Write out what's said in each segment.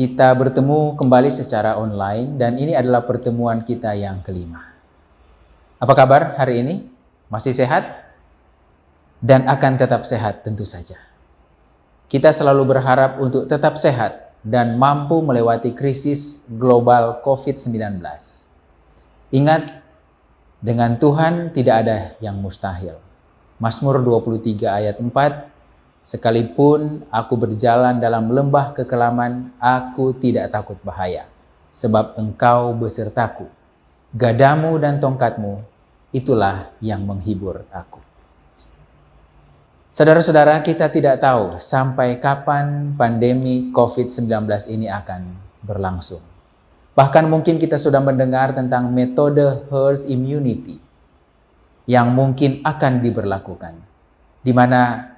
Kita bertemu kembali secara online dan ini adalah pertemuan kita yang kelima. Apa kabar hari ini? Masih sehat? Dan akan tetap sehat tentu saja. Kita selalu berharap untuk tetap sehat dan mampu melewati krisis global COVID-19. Ingat, dengan Tuhan tidak ada yang mustahil. Mazmur 23 ayat 4, sekalipun aku berjalan dalam lembah kekelaman, aku tidak takut bahaya, sebab Engkau besertaku. Gadamu dan tongkatmu, itulah yang menghibur aku. Saudara-saudara, kita tidak tahu sampai kapan pandemi COVID-19 ini akan berlangsung. Bahkan mungkin kita sudah mendengar tentang metode herd immunity yang mungkin akan diberlakukan, di mana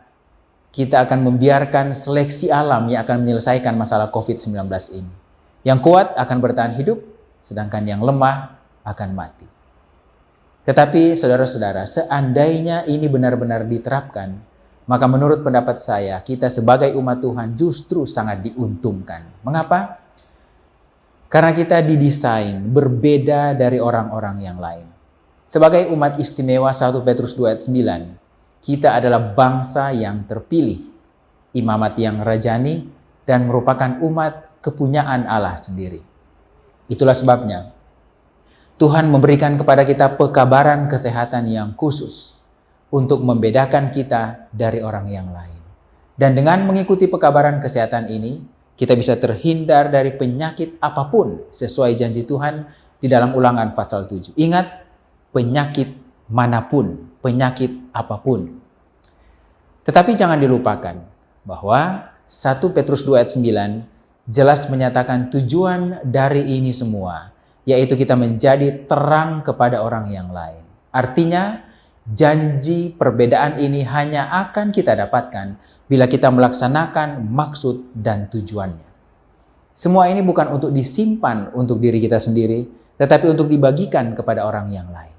kita akan membiarkan seleksi alam yang akan menyelesaikan masalah COVID-19 ini. Yang kuat akan bertahan hidup, sedangkan yang lemah akan mati. Tetapi saudara-saudara, seandainya ini benar-benar diterapkan, maka menurut pendapat saya, kita sebagai umat Tuhan justru sangat diuntungkan. Mengapa? Karena kita didesain berbeda dari orang-orang yang lain. Sebagai umat istimewa 1 Petrus 2 ayat 9, kita adalah bangsa yang terpilih, imamat yang rajani, dan merupakan umat kepunyaan Allah sendiri. Itulah sebabnya Tuhan memberikan kepada kita pekabaran kesehatan yang khusus untuk membedakan kita dari orang yang lain. Dan dengan mengikuti pekabaran kesehatan ini, kita bisa terhindar dari penyakit apapun sesuai janji Tuhan di dalam Ulangan pasal 7. Ingat, penyakit manapun, penyakit apapun. Tetapi jangan dilupakan bahwa 1 Petrus 2 ayat 9 jelas menyatakan tujuan dari ini semua, yaitu kita menjadi terang kepada orang yang lain. Artinya, janji perbedaan ini hanya akan kita dapatkan bila kita melaksanakan maksud dan tujuannya. Semua ini bukan untuk disimpan untuk diri kita sendiri, tetapi untuk dibagikan kepada orang yang lain.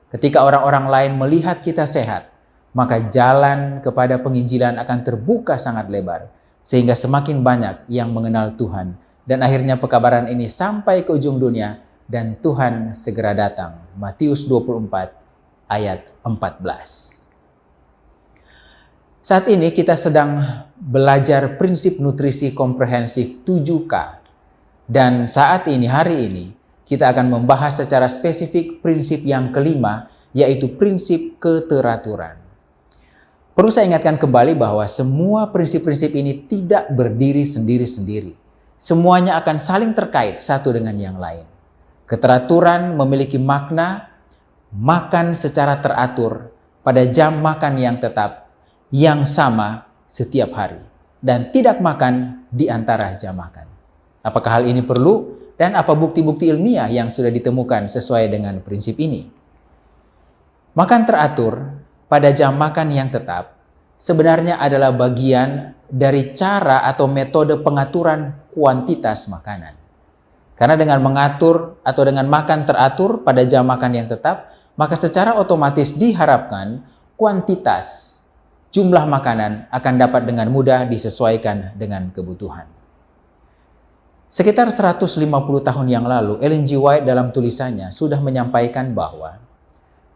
Ketika orang-orang lain melihat kita sehat, maka jalan kepada penginjilan akan terbuka sangat lebar, sehingga semakin banyak yang mengenal Tuhan. Dan akhirnya pekabaran ini sampai ke ujung dunia, dan Tuhan segera datang. Matius 24 ayat 14. Saat ini kita sedang belajar prinsip nutrisi komprehensif 7K. Dan saat ini, hari ini, kita akan membahas secara spesifik prinsip yang kelima, yaitu prinsip keteraturan. Perlu saya ingatkan kembali bahwa semua prinsip-prinsip ini tidak berdiri sendiri-sendiri. Semuanya akan saling terkait satu dengan yang lain. Keteraturan memiliki makna makan secara teratur pada jam makan yang tetap, yang sama setiap hari, dan tidak makan di antara jam makan. Apakah hal ini perlu dan apa bukti-bukti ilmiah yang sudah ditemukan sesuai dengan prinsip ini? Makan teratur pada jam makan yang tetap sebenarnya adalah bagian dari cara atau metode pengaturan kuantitas makanan. Karena dengan mengatur atau dengan makan teratur pada jam makan yang tetap, maka secara otomatis diharapkan kuantitas jumlah makanan akan dapat dengan mudah disesuaikan dengan kebutuhan. Sekitar 150 tahun yang lalu, Ellen G. White dalam tulisannya sudah menyampaikan bahwa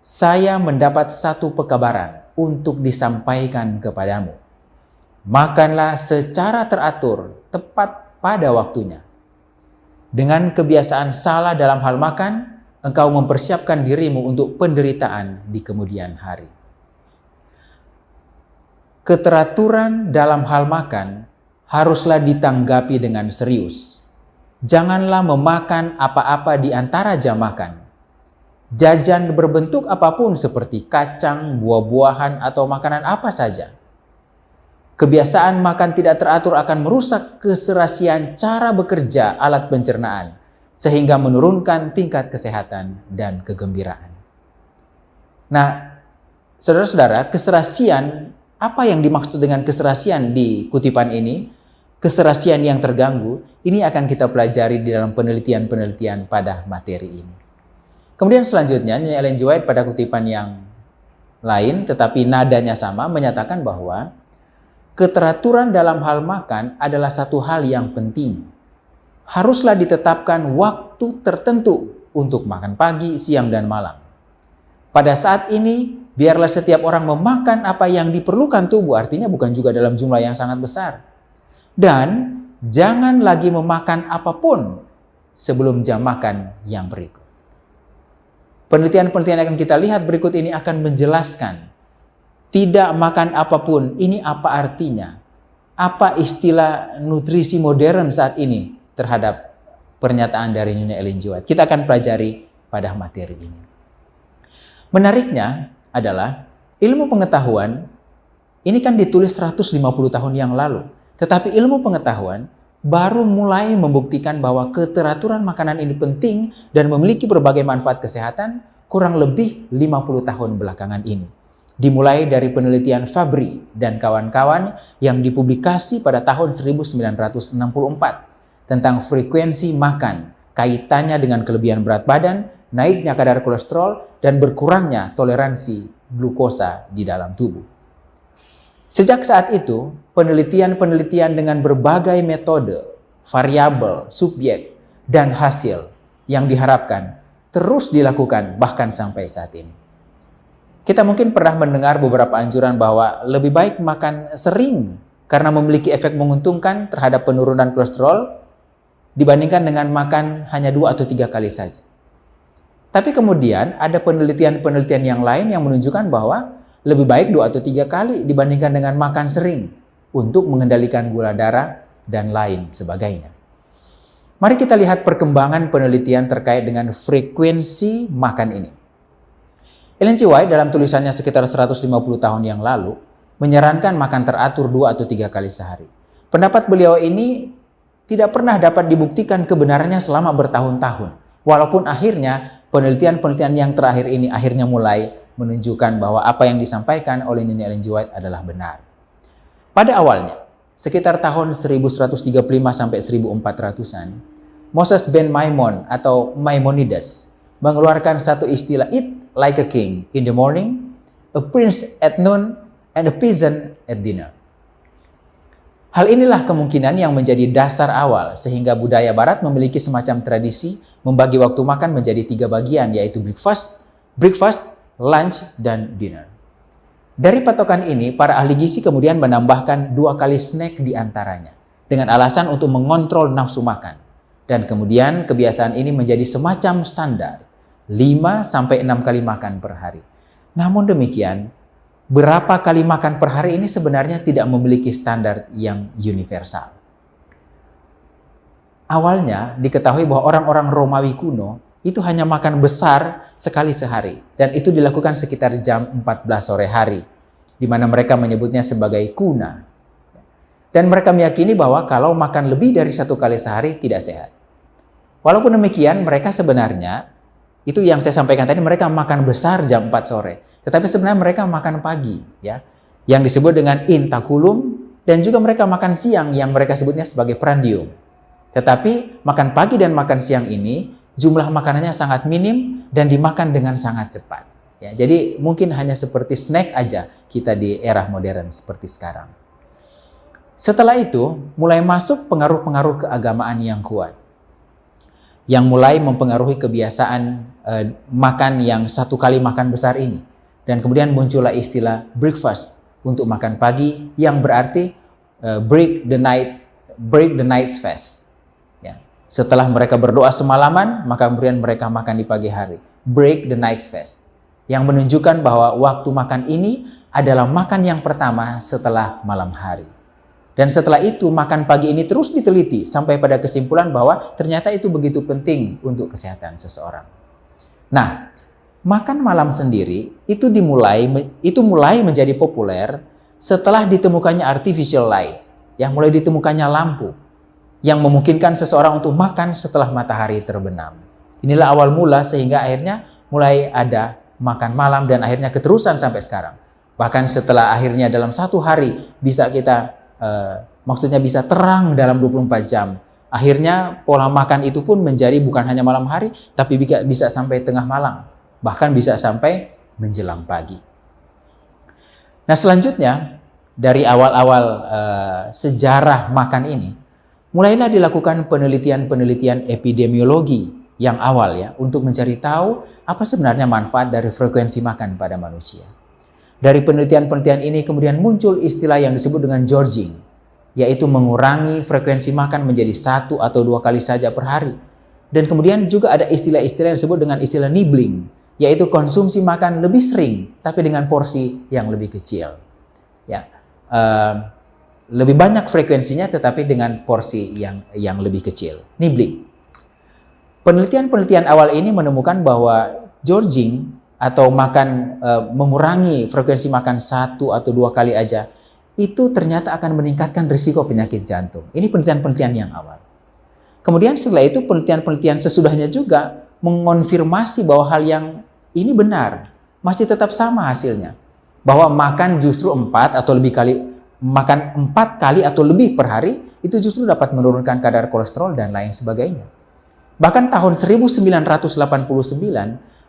saya mendapat satu pekabaran untuk disampaikan kepadamu. Makanlah secara teratur, tepat pada waktunya. Dengan kebiasaan salah dalam hal makan, engkau mempersiapkan dirimu untuk penderitaan di kemudian hari. Keteraturan dalam hal makan haruslah ditanggapi dengan serius. Janganlah memakan apa-apa di antara jam makan. Jajan berbentuk apapun seperti kacang, buah-buahan, atau makanan apa saja. Kebiasaan makan tidak teratur akan merusak keserasian cara bekerja alat pencernaan, sehingga menurunkan tingkat kesehatan dan kegembiraan. Nah, saudara-saudara, keserasian, apa yang dimaksud dengan keserasian di kutipan ini? Keserasian yang terganggu, ini akan kita pelajari di dalam penelitian-penelitian pada materi ini. Kemudian selanjutnya, Nyonya Ellen G. White pada kutipan yang lain, tetapi nadanya sama, menyatakan bahwa keteraturan dalam hal makan adalah satu hal yang penting. haruslah ditetapkan waktu tertentu untuk makan pagi, siang, dan malam. Pada saat ini, biarlah setiap orang memakan apa yang diperlukan tubuh, artinya bukan juga dalam jumlah yang sangat besar. Dan jangan lagi memakan apapun sebelum jam makan yang berikut. Penelitian-penelitian yang akan kita lihat berikut ini akan menjelaskan tidak makan apapun, ini apa artinya? Apa istilah nutrisi modern saat ini terhadap pernyataan dari Nyonya Ellen G. White? Kita akan pelajari pada materi ini. Menariknya adalah ilmu pengetahuan ini kan ditulis 150 tahun yang lalu. Tetapi ilmu pengetahuan baru mulai membuktikan bahwa keteraturan makanan ini penting dan memiliki berbagai manfaat kesehatan kurang lebih 50 tahun belakangan ini. Dimulai dari penelitian Fabry dan kawan-kawan yang dipublikasi pada tahun 1964 tentang frekuensi makan, kaitannya dengan kelebihan berat badan, naiknya kadar kolesterol, dan berkurangnya toleransi glukosa di dalam tubuh. Sejak saat itu, penelitian-penelitian dengan berbagai metode, variabel, subjek, dan hasil yang diharapkan terus dilakukan bahkan sampai saat ini. Kita mungkin pernah mendengar beberapa anjuran bahwa lebih baik makan sering karena memiliki efek menguntungkan terhadap penurunan kolesterol dibandingkan dengan makan hanya 2 atau 3 kali saja. Tapi kemudian ada penelitian-penelitian yang lain yang menunjukkan bahwa lebih baik 2 atau 3 kali dibandingkan dengan makan sering untuk mengendalikan gula darah dan lain sebagainya. Mari kita lihat perkembangan penelitian terkait dengan frekuensi makan ini. Ellen G. White dalam tulisannya sekitar 150 tahun yang lalu menyarankan makan teratur 2 atau 3 kali sehari. Pendapat beliau ini tidak pernah dapat dibuktikan kebenarannya selama bertahun-tahun. Walaupun akhirnya penelitian-penelitian yang terakhir ini akhirnya mulai menunjukkan bahwa apa yang disampaikan oleh Nyonya Ellen G. White adalah benar. Pada awalnya, sekitar tahun 1135 sampai 1400-an, Moses ben Maimon atau Maimonides mengeluarkan satu istilah eat like a king in the morning, a prince at noon, and a peasant at dinner. Hal inilah kemungkinan yang menjadi dasar awal sehingga budaya barat memiliki semacam tradisi membagi waktu makan menjadi 3 bagian, yaitu breakfast, lunch, dan dinner. Dari patokan ini, para ahli gizi kemudian menambahkan 2 kali snack di antaranya dengan alasan untuk mengontrol nafsu makan. Dan kemudian kebiasaan ini menjadi semacam standar, 5-6 kali makan per hari. Namun demikian, berapa kali makan per hari ini sebenarnya tidak memiliki standar yang universal. Awalnya diketahui bahwa orang-orang Romawi kuno itu hanya makan besar sekali sehari, dan itu dilakukan sekitar jam 14 sore hari, di mana mereka menyebutnya sebagai kuna. Dan mereka meyakini bahwa kalau makan lebih dari 1 kali sehari tidak sehat. Walaupun demikian, mereka sebenarnya, itu yang saya sampaikan tadi, mereka makan besar jam 4 sore. Tetapi sebenarnya mereka makan pagi, ya, yang disebut dengan intaculum, dan juga mereka makan siang yang mereka sebutnya sebagai prandium. Tetapi makan pagi dan makan siang ini jumlah makanannya sangat minim dan dimakan dengan sangat cepat. Ya, jadi mungkin hanya seperti snack aja kita di era modern seperti sekarang. Setelah itu mulai masuk pengaruh-pengaruh keagamaan yang kuat, yang mulai mempengaruhi kebiasaan makan yang 1 kali makan besar ini. Dan kemudian muncullah istilah breakfast untuk makan pagi, yang berarti break the night's fast. Ya. Setelah mereka berdoa semalaman, maka kemudian mereka makan di pagi hari. Break the night's fast. Yang menunjukkan bahwa waktu makan ini adalah makan yang pertama setelah malam hari. Dan setelah itu makan pagi ini terus diteliti sampai pada kesimpulan bahwa ternyata itu begitu penting untuk kesehatan seseorang. Nah, makan malam sendiri itu mulai menjadi populer setelah ditemukannya artificial light, yang mulai ditemukannya lampu yang memungkinkan seseorang untuk makan setelah matahari terbenam. Inilah awal mula sehingga akhirnya mulai ada makan malam dan akhirnya keterusan sampai sekarang. Bahkan setelah akhirnya dalam 1 hari bisa kita maksudnya bisa terang dalam 24 jam. Akhirnya pola makan itu pun menjadi bukan hanya malam hari, tapi bisa sampai tengah malam. Bahkan bisa sampai menjelang pagi. Nah selanjutnya, dari awal-awal sejarah makan ini, mulailah dilakukan penelitian-penelitian epidemiologi yang awal ya untuk mencari tahu apa sebenarnya manfaat dari frekuensi makan pada manusia. Dari penelitian-penelitian ini kemudian muncul istilah yang disebut dengan gorging, yaitu mengurangi frekuensi makan menjadi 1 atau 2 kali saja per hari. Dan kemudian juga ada istilah-istilah yang disebut dengan istilah nibbling, yaitu konsumsi makan lebih sering tapi dengan porsi yang lebih kecil. Ya, lebih banyak frekuensinya tetapi dengan porsi yang lebih kecil. Nibbling. Penelitian-penelitian awal ini menemukan bahwa gorging atau mengurangi frekuensi makan 1 atau 2 kali aja itu ternyata akan meningkatkan risiko penyakit jantung. Ini penelitian-penelitian yang awal. Kemudian setelah itu penelitian-penelitian sesudahnya juga mengonfirmasi bahwa hal yang ini benar, masih tetap sama hasilnya. Bahwa makan justru 4 kali atau lebih per hari itu justru dapat menurunkan kadar kolesterol dan lain sebagainya. Bahkan tahun 1989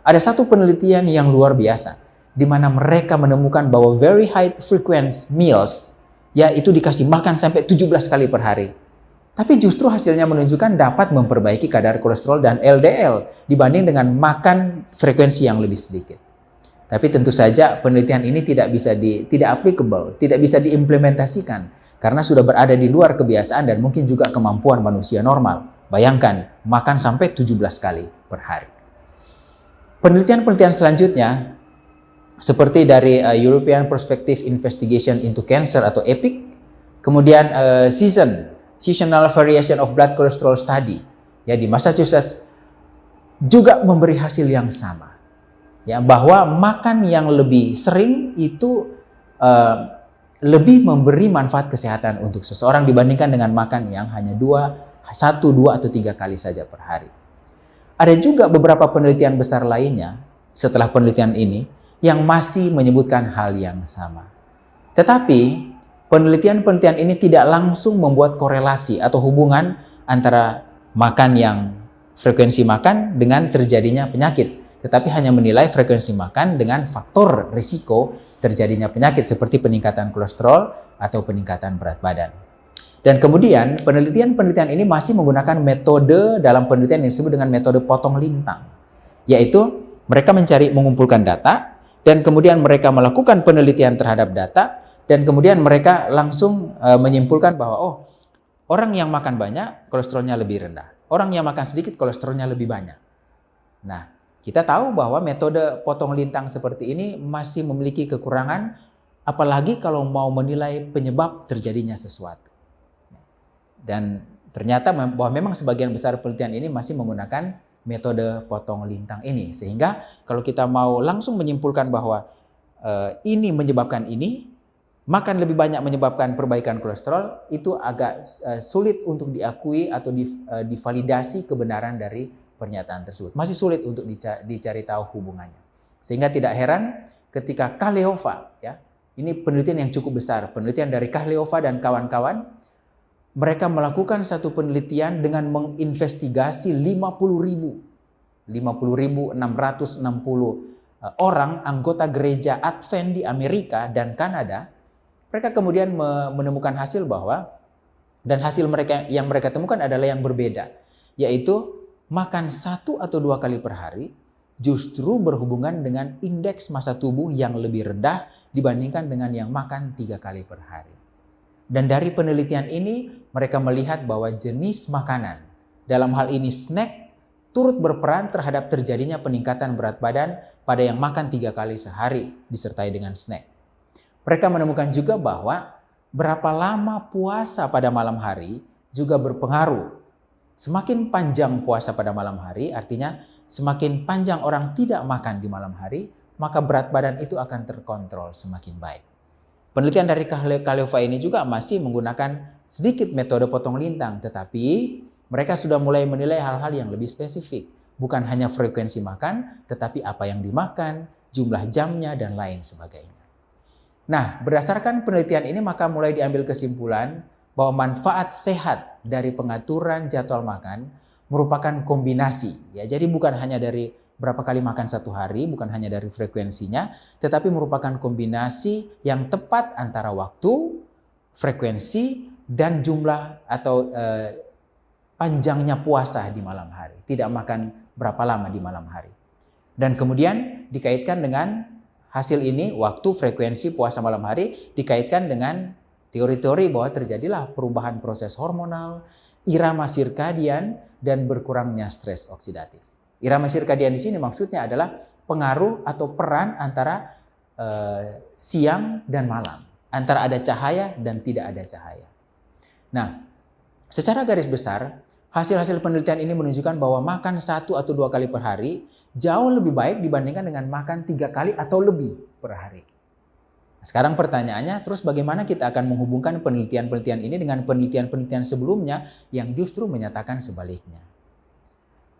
ada satu penelitian yang luar biasa di mana mereka menemukan bahwa very high frequency meals yaitu dikasih makan sampai 17 kali per hari. Tapi justru hasilnya menunjukkan dapat memperbaiki kadar kolesterol dan LDL dibanding dengan makan frekuensi yang lebih sedikit. Tapi tentu saja penelitian ini tidak applicable, tidak bisa diimplementasikan karena sudah berada di luar kebiasaan dan mungkin juga kemampuan manusia normal. Bayangkan makan sampai 17 kali per hari. Penelitian-penelitian selanjutnya seperti dari European Prospective Investigation into Cancer atau EPIC, kemudian Seasonal Variation of Blood Cholesterol Study ya di Massachusetts juga memberi hasil yang sama. Ya, bahwa makan yang lebih sering itu lebih memberi manfaat kesehatan untuk seseorang dibandingkan dengan makan yang hanya 1, 2 atau 3 kali saja per hari. Ada juga beberapa penelitian besar lainnya setelah penelitian ini yang masih menyebutkan hal yang sama. Tetapi penelitian-penelitian ini tidak langsung membuat korelasi atau hubungan antara frekuensi makan dengan terjadinya penyakit, tetapi hanya menilai frekuensi makan dengan faktor risiko terjadinya penyakit seperti peningkatan kolesterol atau peningkatan berat badan. Dan kemudian penelitian-penelitian ini masih menggunakan metode dalam penelitian yang disebut dengan metode potong lintang. Yaitu mereka mengumpulkan data dan kemudian mereka melakukan penelitian terhadap data dan kemudian mereka langsung menyimpulkan bahwa orang yang makan banyak kolesterolnya lebih rendah. Orang yang makan sedikit kolesterolnya lebih banyak. Nah, kita tahu bahwa metode potong lintang seperti ini masih memiliki kekurangan apalagi kalau mau menilai penyebab terjadinya sesuatu. Dan ternyata bahwa memang sebagian besar penelitian ini masih menggunakan metode potong lintang ini. Sehingga kalau kita mau langsung menyimpulkan bahwa ini menyebabkan ini, makan lebih banyak menyebabkan perbaikan kolesterol, itu agak sulit untuk diakui atau divalidasi kebenaran dari pernyataan tersebut. Masih sulit untuk dicari tahu hubungannya. Sehingga tidak heran ketika Kahleova, ya, ini penelitian yang cukup besar, penelitian dari Kahleova dan kawan-kawan, mereka melakukan satu penelitian dengan menginvestigasi 50.660 orang anggota gereja Advent di Amerika dan Kanada. Mereka kemudian menemukan hasil dan hasil yang mereka temukan adalah yang berbeda, yaitu makan 1 atau 2 kali per hari justru berhubungan dengan indeks massa tubuh yang lebih rendah dibandingkan dengan yang makan 3 kali per hari. Dan dari penelitian ini, mereka melihat bahwa jenis makanan, dalam hal ini snack, turut berperan terhadap terjadinya peningkatan berat badan pada yang makan 3 kali sehari disertai dengan snack. Mereka menemukan juga bahwa berapa lama puasa pada malam hari juga berpengaruh. Semakin panjang puasa pada malam hari, artinya semakin panjang orang tidak makan di malam hari, maka berat badan itu akan terkontrol semakin baik. Penelitian dari Kahleova ini juga masih menggunakan sedikit metode potong lintang, tetapi mereka sudah mulai menilai hal-hal yang lebih spesifik. Bukan hanya frekuensi makan, tetapi apa yang dimakan, jumlah jamnya, dan lain sebagainya. Nah, berdasarkan penelitian ini maka mulai diambil kesimpulan bahwa manfaat sehat dari pengaturan jadwal makan merupakan kombinasi. Ya, jadi bukan hanya dari berapa kali makan satu hari, bukan hanya dari frekuensinya, tetapi merupakan kombinasi yang tepat antara waktu, frekuensi, dan jumlah atau panjangnya puasa di malam hari. Tidak makan berapa lama di malam hari. Dan kemudian dikaitkan dengan hasil ini, waktu frekuensi puasa malam hari dikaitkan dengan teori-teori bahwa terjadilah perubahan proses hormonal, irama sirkadian, dan berkurangnya stres oksidatif. Irama sirkadian di sini maksudnya adalah pengaruh atau peran antara siang dan malam, antara ada cahaya dan tidak ada cahaya. Nah, secara garis besar, hasil-hasil penelitian ini menunjukkan bahwa makan 1 atau 2 kali per hari jauh lebih baik dibandingkan dengan makan 3 kali atau lebih per hari. Sekarang pertanyaannya, terus bagaimana kita akan menghubungkan penelitian-penelitian ini dengan penelitian-penelitian sebelumnya yang justru menyatakan sebaliknya?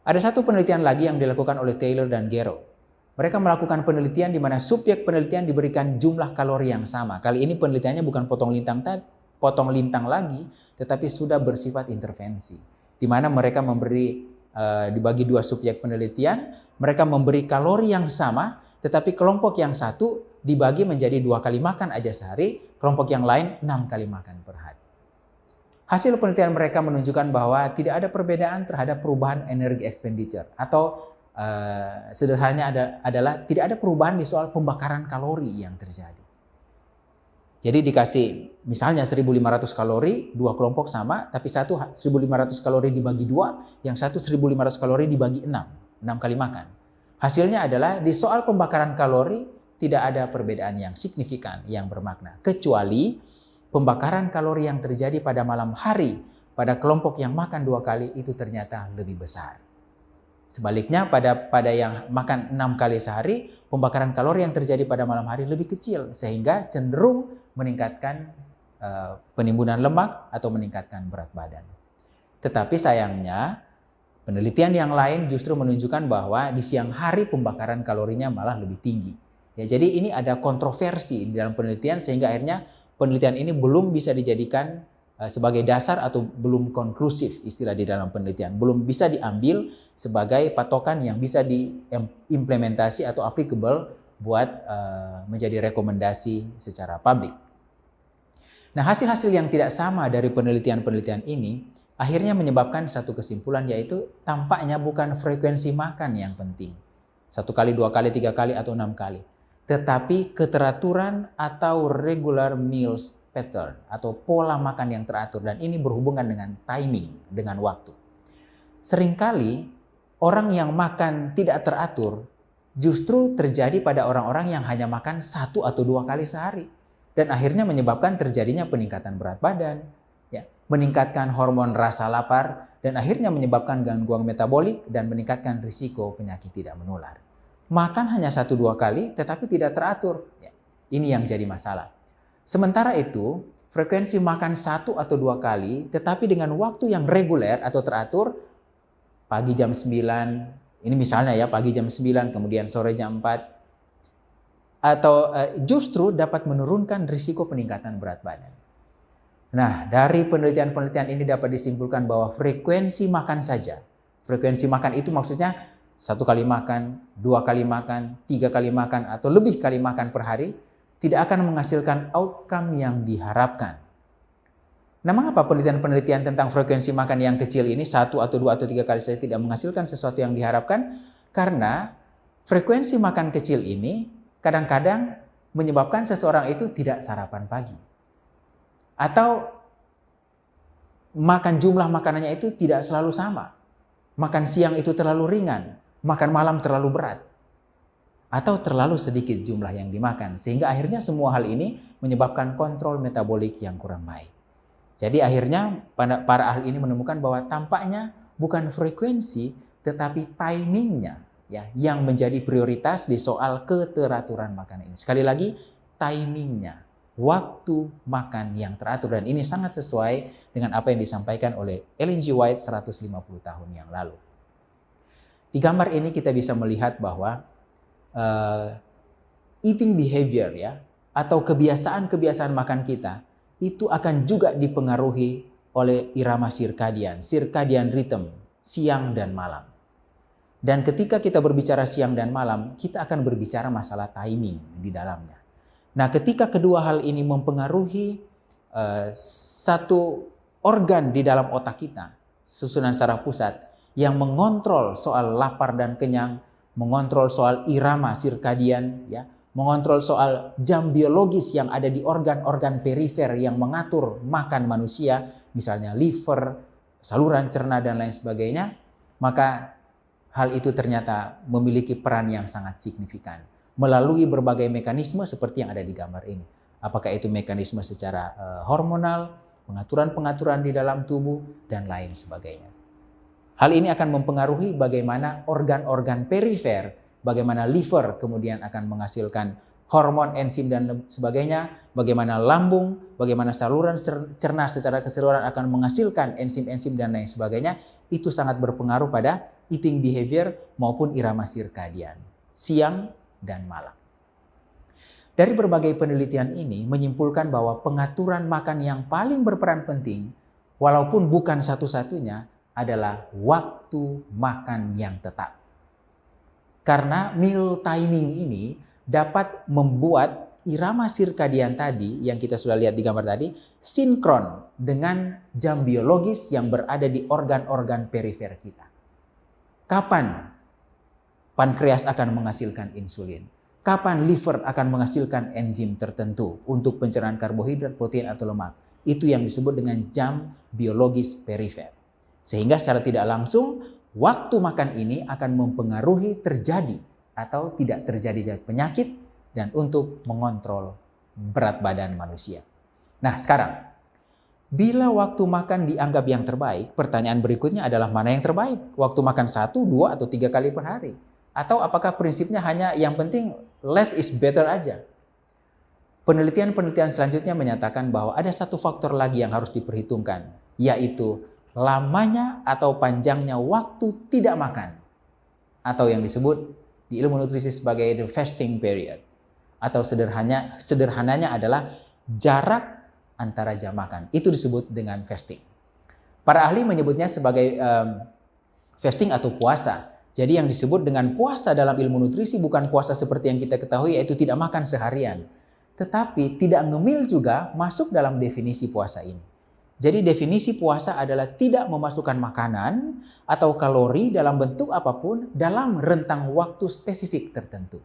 Ada satu penelitian lagi yang dilakukan oleh Taylor dan Gero. Mereka melakukan penelitian di mana subjek penelitian diberikan jumlah kalori yang sama. Kali ini penelitiannya bukan potong lintang lagi, tetapi sudah bersifat intervensi. Di mana mereka dibagi 2 subjek penelitian, mereka memberi kalori yang sama, tetapi kelompok yang satu dibagi menjadi 2 kali makan aja sehari, kelompok yang lain 6 kali makan per hari. Hasil penelitian mereka menunjukkan bahwa tidak ada perbedaan terhadap perubahan energi expenditure, atau sederhananya adalah tidak ada perubahan di soal pembakaran kalori yang terjadi. Jadi dikasih misalnya 1.500 kalori, 2 kelompok sama, tapi satu 1.500 kalori dibagi 2, yang satu 1.500 kalori dibagi 6 kali makan. Hasilnya adalah di soal pembakaran kalori tidak ada perbedaan yang signifikan, yang bermakna. Kecuali pembakaran kalori yang terjadi pada malam hari, pada kelompok yang makan 2 kali itu ternyata lebih besar. Sebaliknya pada yang makan 6 kali sehari, pembakaran kalori yang terjadi pada malam hari lebih kecil, sehingga cenderung meningkatkan penimbunan lemak atau meningkatkan berat badan. Tetapi sayangnya, penelitian yang lain justru menunjukkan bahwa di siang hari pembakaran kalorinya malah lebih tinggi. Ya, jadi ini ada kontroversi di dalam penelitian sehingga akhirnya penelitian ini belum bisa dijadikan sebagai dasar atau belum konklusif istilah di dalam penelitian. Belum bisa diambil sebagai patokan yang bisa diimplementasi atau applicable buat menjadi rekomendasi secara publik. Nah, hasil-hasil yang tidak sama dari penelitian-penelitian ini akhirnya menyebabkan satu kesimpulan, yaitu tampaknya bukan frekuensi makan yang penting. 1 kali, 2 kali, 3 kali, atau 6 kali. Tetapi keteraturan atau regular meals pattern atau pola makan yang teratur, dan ini berhubungan dengan timing, dengan waktu. Seringkali orang yang makan tidak teratur justru terjadi pada orang-orang yang hanya makan 1 atau 2 kali sehari, dan akhirnya menyebabkan terjadinya peningkatan berat badan, ya, meningkatkan hormon rasa lapar, dan akhirnya menyebabkan gangguan metabolik dan meningkatkan risiko penyakit tidak menular. Makan hanya 1-2 kali tetapi tidak teratur, ya, ini yang jadi masalah. Sementara itu, frekuensi makan 1 atau 2 kali tetapi dengan waktu yang reguler atau teratur, pagi jam 9, ini misalnya ya, pagi jam 9 kemudian sore jam 4, atau justru dapat menurunkan risiko peningkatan berat badan. Nah, dari penelitian-penelitian ini dapat disimpulkan bahwa frekuensi makan saja, frekuensi makan itu maksudnya 1 kali makan, 2 kali makan, 3 kali makan, atau lebih kali makan per hari, tidak akan menghasilkan outcome yang diharapkan. Nah, mengapa penelitian-penelitian tentang frekuensi makan yang kecil ini 1 atau 2 atau 3 kali saja tidak menghasilkan sesuatu yang diharapkan? Karena frekuensi makan kecil ini kadang-kadang menyebabkan seseorang itu tidak sarapan pagi. Atau makan jumlah makanannya itu tidak selalu sama. Makan siang itu terlalu ringan, makan malam terlalu berat. Atau terlalu sedikit jumlah yang dimakan, sehingga akhirnya semua hal ini menyebabkan kontrol metabolik yang kurang baik. Jadi akhirnya para ahli ini menemukan bahwa tampaknya bukan frekuensi tetapi timingnya, ya, yang menjadi prioritas di soal keteraturan makanan ini. Sekali lagi, timingnya, waktu makan yang teratur, dan ini sangat sesuai dengan apa yang disampaikan oleh Ellen G. White 150 tahun yang lalu. Di gambar ini kita bisa melihat bahwa eating behavior, ya, atau kebiasaan-kebiasaan makan kita itu akan juga dipengaruhi oleh irama circadian rhythm, siang dan malam. Dan ketika kita berbicara siang dan malam, kita akan berbicara masalah timing di dalamnya. Nah, ketika kedua hal ini mempengaruhi satu organ di dalam otak kita, susunan saraf pusat, yang mengontrol soal lapar dan kenyang, mengontrol soal irama sirkadian, ya, mengontrol soal jam biologis yang ada di organ-organ perifer yang mengatur makan manusia, misalnya liver, saluran cerna dan lain sebagainya, maka hal itu ternyata memiliki peran yang sangat signifikan melalui berbagai mekanisme seperti yang ada di gambar ini. Apakah itu mekanisme secara hormonal, pengaturan-pengaturan di dalam tubuh, dan lain sebagainya. Hal ini akan mempengaruhi bagaimana organ-organ perifer, bagaimana liver kemudian akan menghasilkan hormon, enzim, dan sebagainya, bagaimana lambung, bagaimana saluran cerna secara keseluruhan akan menghasilkan enzim-enzim dan lain sebagainya. Itu sangat berpengaruh pada eating behavior maupun irama sirkadian, siang dan malam. Dari berbagai penelitian ini menyimpulkan bahwa pengaturan makan yang paling berperan penting, walaupun bukan satu-satunya, adalah waktu makan yang tepat. Karena meal timing ini dapat membuat irama sirkadian tadi yang kita sudah lihat di gambar tadi sinkron dengan jam biologis yang berada di organ-organ perifer kita. Kapan pankreas akan menghasilkan insulin? Kapan liver akan menghasilkan enzim tertentu untuk pencernaan karbohidrat, protein, atau lemak? Itu yang disebut dengan jam biologis perifer. Sehingga secara tidak langsung, waktu makan ini akan mempengaruhi terjadi atau tidak terjadi penyakit dan untuk mengontrol berat badan manusia. Nah sekarang, bila waktu makan dianggap yang terbaik, pertanyaan berikutnya adalah mana yang terbaik? Waktu makan 1, 2, atau 3 kali per hari? Atau apakah prinsipnya hanya yang penting less is better aja? Penelitian-penelitian selanjutnya menyatakan bahwa ada satu faktor lagi yang harus diperhitungkan, yaitu lamanya atau panjangnya waktu tidak makan, atau yang disebut di ilmu nutrisi sebagai the fasting period, atau sederhananya adalah jarak antara jam makan. Itu disebut dengan fasting. Para ahli menyebutnya sebagai fasting atau puasa. Jadi yang disebut dengan puasa dalam ilmu nutrisi bukan puasa seperti yang kita ketahui, yaitu tidak makan seharian. Tetapi tidak ngemil juga masuk dalam definisi puasa ini. Jadi definisi puasa adalah tidak memasukkan makanan atau kalori dalam bentuk apapun dalam rentang waktu spesifik tertentu.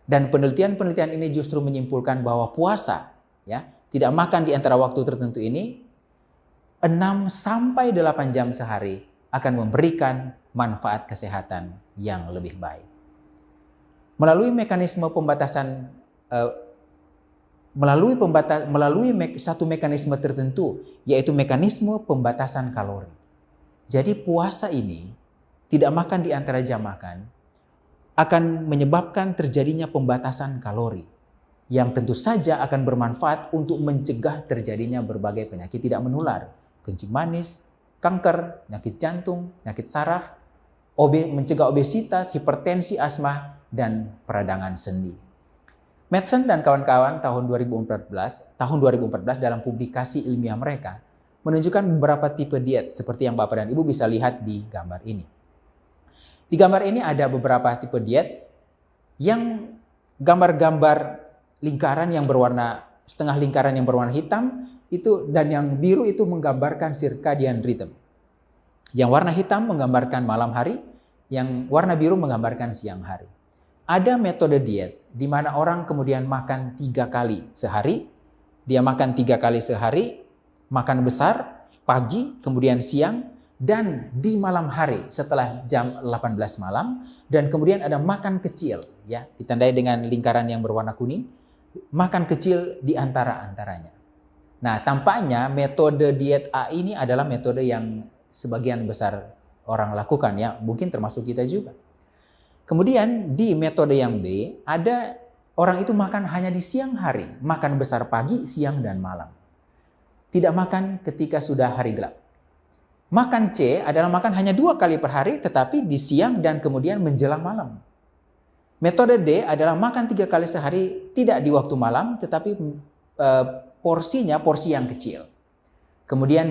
Dan penelitian-penelitian ini justru menyimpulkan bahwa puasa, ya, tidak makan di antara waktu tertentu ini 6 sampai 8 jam sehari akan memberikan manfaat kesehatan yang lebih baik. Melalui mekanisme pembatasan melalui satu mekanisme tertentu, yaitu mekanisme pembatasan kalori. Jadi puasa ini tidak makan di antara jam makan akan menyebabkan terjadinya pembatasan kalori yang tentu saja akan bermanfaat untuk mencegah terjadinya berbagai penyakit tidak menular, kencing manis, kanker, penyakit jantung, penyakit saraf, mencegah obesitas, hipertensi, asma, dan peradangan sendi. Madsen dan kawan-kawan tahun 2014 dalam publikasi ilmiah mereka menunjukkan beberapa tipe diet seperti yang Bapak dan Ibu bisa lihat di gambar ini. Di gambar ini ada beberapa tipe diet yang gambar-gambar lingkaran yang berwarna setengah lingkaran yang berwarna hitam itu, dan yang biru itu menggambarkan circadian rhythm. Yang warna hitam menggambarkan malam hari, yang warna biru menggambarkan siang hari. Ada metode diet di mana orang kemudian makan 3 kali sehari. Dia makan 3 kali sehari, makan besar, pagi, kemudian siang, dan di malam hari setelah jam 18 malam. Dan kemudian ada makan kecil, ya, ditandai dengan lingkaran yang berwarna kuning, makan kecil di antara-antaranya. Nah, tampaknya metode diet A ini adalah metode yang sebagian besar orang lakukan, ya, mungkin termasuk kita juga. Kemudian di metode yang B, ada orang itu makan hanya di siang hari, makan besar pagi, siang, dan malam. Tidak makan ketika sudah hari gelap. Makan C adalah makan hanya 2 kali per hari, tetapi di siang dan kemudian menjelang malam. Metode D adalah makan 3 kali sehari, tidak di waktu malam, tetapi porsinya porsi yang kecil. Kemudian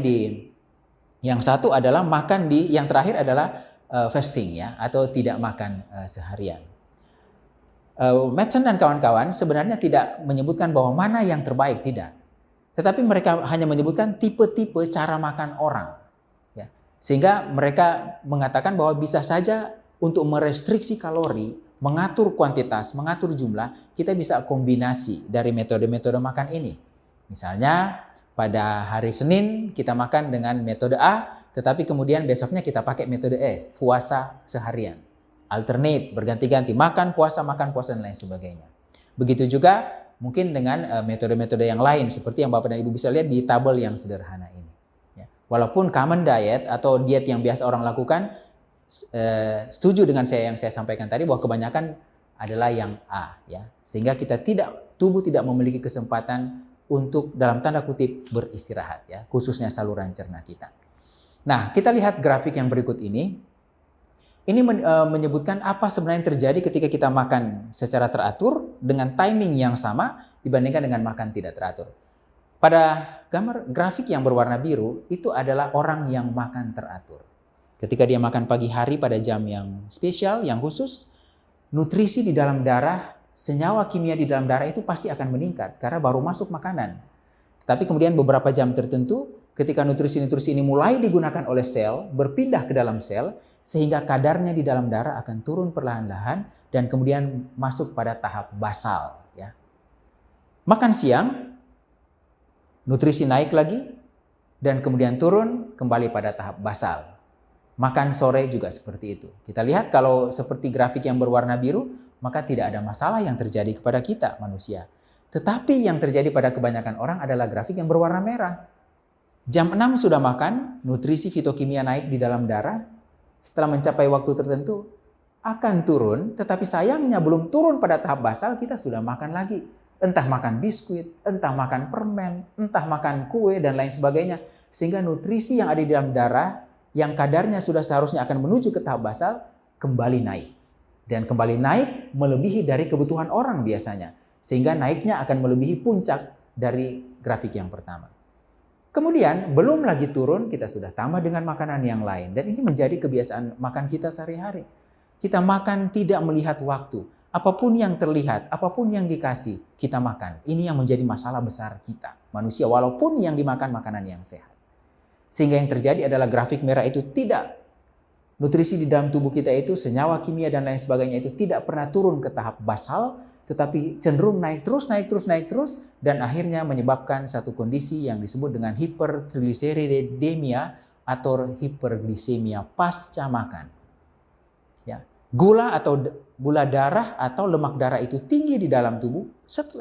yang satu adalah makan yang terakhir adalah fasting, ya, atau tidak makan seharian. Madsen dan kawan-kawan sebenarnya tidak menyebutkan bahwa mana yang terbaik, tidak. Tetapi mereka hanya menyebutkan tipe-tipe cara makan orang. Ya. Sehingga mereka mengatakan bahwa bisa saja untuk merestriksi kalori, mengatur kuantitas, mengatur jumlah, kita bisa kombinasi dari metode-metode makan ini. Misalnya pada hari Senin kita makan dengan metode A, tetapi kemudian besoknya kita pakai metode E, puasa seharian. Alternate, berganti-ganti, makan, puasa, dan lain sebagainya. Begitu juga mungkin dengan metode-metode yang lain, seperti yang Bapak dan Ibu bisa lihat di tabel yang sederhana ini. Ya. Walaupun common diet atau diet yang biasa orang lakukan, setuju dengan yang saya sampaikan tadi bahwa kebanyakan adalah yang A. Ya. Sehingga tubuh tidak memiliki kesempatan untuk dalam tanda kutip beristirahat, ya, khususnya saluran cerna kita. Nah, kita lihat grafik yang berikut ini. Ini menyebutkan apa sebenarnya yang terjadi ketika kita makan secara teratur dengan timing yang sama dibandingkan dengan makan tidak teratur. Pada gambar grafik yang berwarna biru, itu adalah orang yang makan teratur. Ketika dia makan pagi hari pada jam yang spesial, yang khusus, nutrisi di dalam darah, senyawa kimia di dalam darah itu pasti akan meningkat karena baru masuk makanan. Tapi kemudian beberapa jam tertentu, ketika nutrisi-nutrisi ini mulai digunakan oleh sel, berpindah ke dalam sel, sehingga kadarnya di dalam darah akan turun perlahan-lahan dan kemudian masuk pada tahap basal. Ya. Makan siang, nutrisi naik lagi, dan kemudian turun kembali pada tahap basal. Makan sore juga seperti itu. Kita lihat kalau seperti grafik yang berwarna biru, maka tidak ada masalah yang terjadi kepada kita manusia. Tetapi yang terjadi pada kebanyakan orang adalah grafik yang berwarna merah. Jam 6 sudah makan, nutrisi fitokimia naik di dalam darah, setelah mencapai waktu tertentu akan turun, tetapi sayangnya belum turun pada tahap basal, kita sudah makan lagi. Entah makan biskuit, entah makan permen, entah makan kue, dan lain sebagainya. Sehingga nutrisi yang ada di dalam darah, yang kadarnya sudah seharusnya akan menuju ke tahap basal, kembali naik. Dan kembali naik melebihi dari kebutuhan orang biasanya. Sehingga naiknya akan melebihi puncak dari grafik yang pertama. Kemudian belum lagi turun, kita sudah tambah dengan makanan yang lain. Dan ini menjadi kebiasaan makan kita sehari-hari. Kita makan tidak melihat waktu. Apapun yang terlihat, apapun yang dikasih, kita makan. Ini yang menjadi masalah besar kita, manusia, walaupun yang dimakan makanan yang sehat. Sehingga yang terjadi adalah grafik merah itu tidak, nutrisi di dalam tubuh kita itu, senyawa kimia dan lain sebagainya itu tidak pernah turun ke tahap basal, tetapi cenderung naik terus, dan akhirnya menyebabkan satu kondisi yang disebut dengan hipertrigliseridemia atau hiperglisemia pasca makan. Ya. Gula darah atau lemak darah itu tinggi di dalam tubuh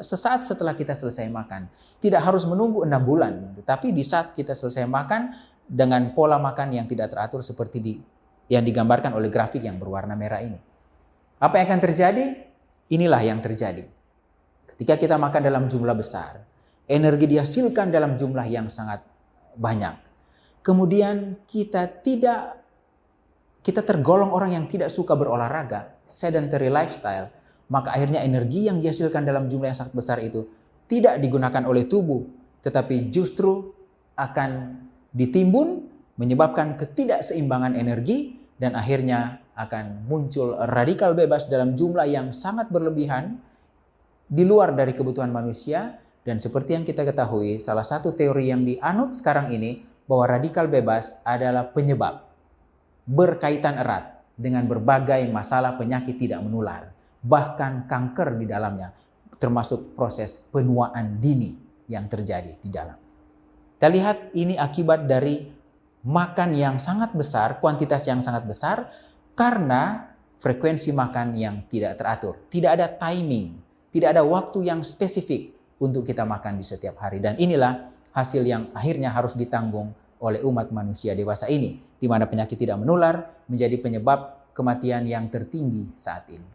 sesaat setelah kita selesai makan. Tidak harus menunggu 6 bulan, tetapi di saat kita selesai makan dengan pola makan yang tidak teratur seperti yang digambarkan oleh grafik yang berwarna merah ini. Apa yang akan terjadi? Inilah yang terjadi. Ketika kita makan dalam jumlah besar, energi dihasilkan dalam jumlah yang sangat banyak. Kemudian kita tergolong orang yang tidak suka berolahraga, sedentary lifestyle, maka akhirnya energi yang dihasilkan dalam jumlah yang sangat besar itu tidak digunakan oleh tubuh, tetapi justru akan ditimbun, menyebabkan ketidakseimbangan energi, dan akhirnya akan muncul radikal bebas dalam jumlah yang sangat berlebihan di luar dari kebutuhan manusia. Dan seperti yang kita ketahui, salah satu teori yang dianut sekarang ini bahwa radikal bebas adalah penyebab berkaitan erat dengan berbagai masalah penyakit tidak menular, bahkan kanker di dalamnya, termasuk proses penuaan dini yang terjadi di dalam. Kita lihat ini akibat dari makan yang sangat besar, kuantitas yang sangat besar, karena frekuensi makan yang tidak teratur. Tidak ada timing, tidak ada waktu yang spesifik untuk kita makan di setiap hari. Dan inilah hasil yang akhirnya harus ditanggung oleh umat manusia dewasa ini, di mana penyakit tidak menular menjadi penyebab kematian yang tertinggi saat ini.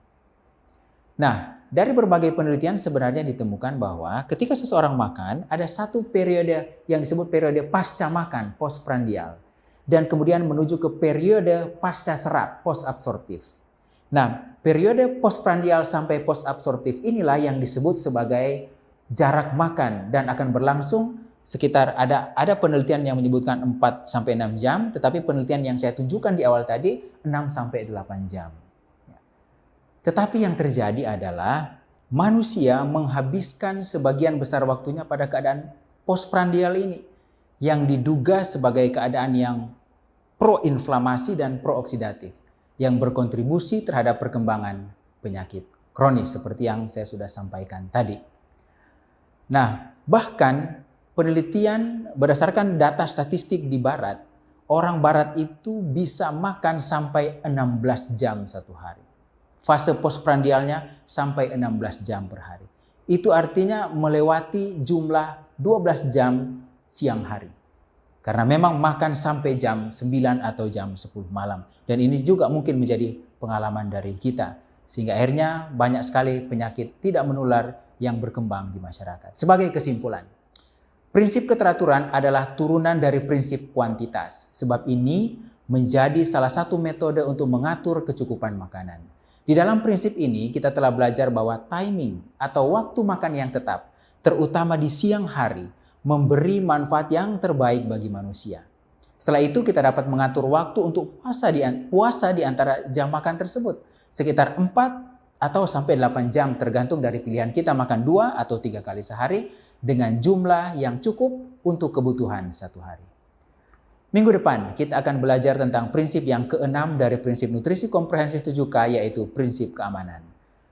Nah, dari berbagai penelitian sebenarnya ditemukan bahwa ketika seseorang makan, ada satu periode yang disebut periode pasca makan, postprandial. Dan kemudian menuju ke periode pasca serap, post-absorptif. Nah, periode postprandial sampai post-absorptif inilah yang disebut sebagai jarak makan dan akan berlangsung sekitar ada penelitian yang menyebutkan 4 sampai 6 jam, tetapi penelitian yang saya tunjukkan di awal tadi 6 sampai 8 jam. Tetapi yang terjadi adalah manusia menghabiskan sebagian besar waktunya pada keadaan postprandial ini yang diduga sebagai keadaan yang proinflamasi dan prooksidatif yang berkontribusi terhadap perkembangan penyakit kronis seperti yang saya sudah sampaikan tadi. Nah, bahkan penelitian berdasarkan data statistik di barat, orang barat itu bisa makan sampai 16 jam satu hari. Fase postprandialnya sampai 16 jam per hari. Itu artinya melewati jumlah 12 jam siang hari. Karena memang makan sampai jam 9 atau jam 10 malam. Dan ini juga mungkin menjadi pengalaman dari kita. Sehingga akhirnya banyak sekali penyakit tidak menular yang berkembang di masyarakat. Sebagai kesimpulan, prinsip keteraturan adalah turunan dari prinsip kuantitas. Sebab ini menjadi salah satu metode untuk mengatur kecukupan makanan. Di dalam prinsip ini kita telah belajar bahwa timing atau waktu makan yang tetap, terutama di siang hari, memberi manfaat yang terbaik bagi manusia. Setelah itu kita dapat mengatur waktu untuk puasa di antara jam makan tersebut. Sekitar 4 atau sampai 8 jam tergantung dari pilihan kita makan 2 atau 3 kali sehari dengan jumlah yang cukup untuk kebutuhan satu hari. Minggu depan kita akan belajar tentang prinsip yang keenam dari prinsip nutrisi komprehensif 7K, yaitu prinsip keamanan.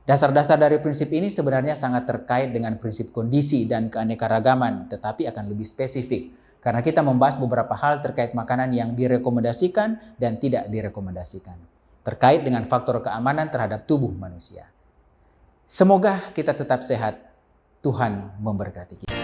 Dasar-dasar dari prinsip ini sebenarnya sangat terkait dengan prinsip kondisi dan keanekaragaman, tetapi akan lebih spesifik karena kita membahas beberapa hal terkait makanan yang direkomendasikan dan tidak direkomendasikan, terkait dengan faktor keamanan terhadap tubuh manusia. Semoga kita tetap sehat. Tuhan memberkati kita.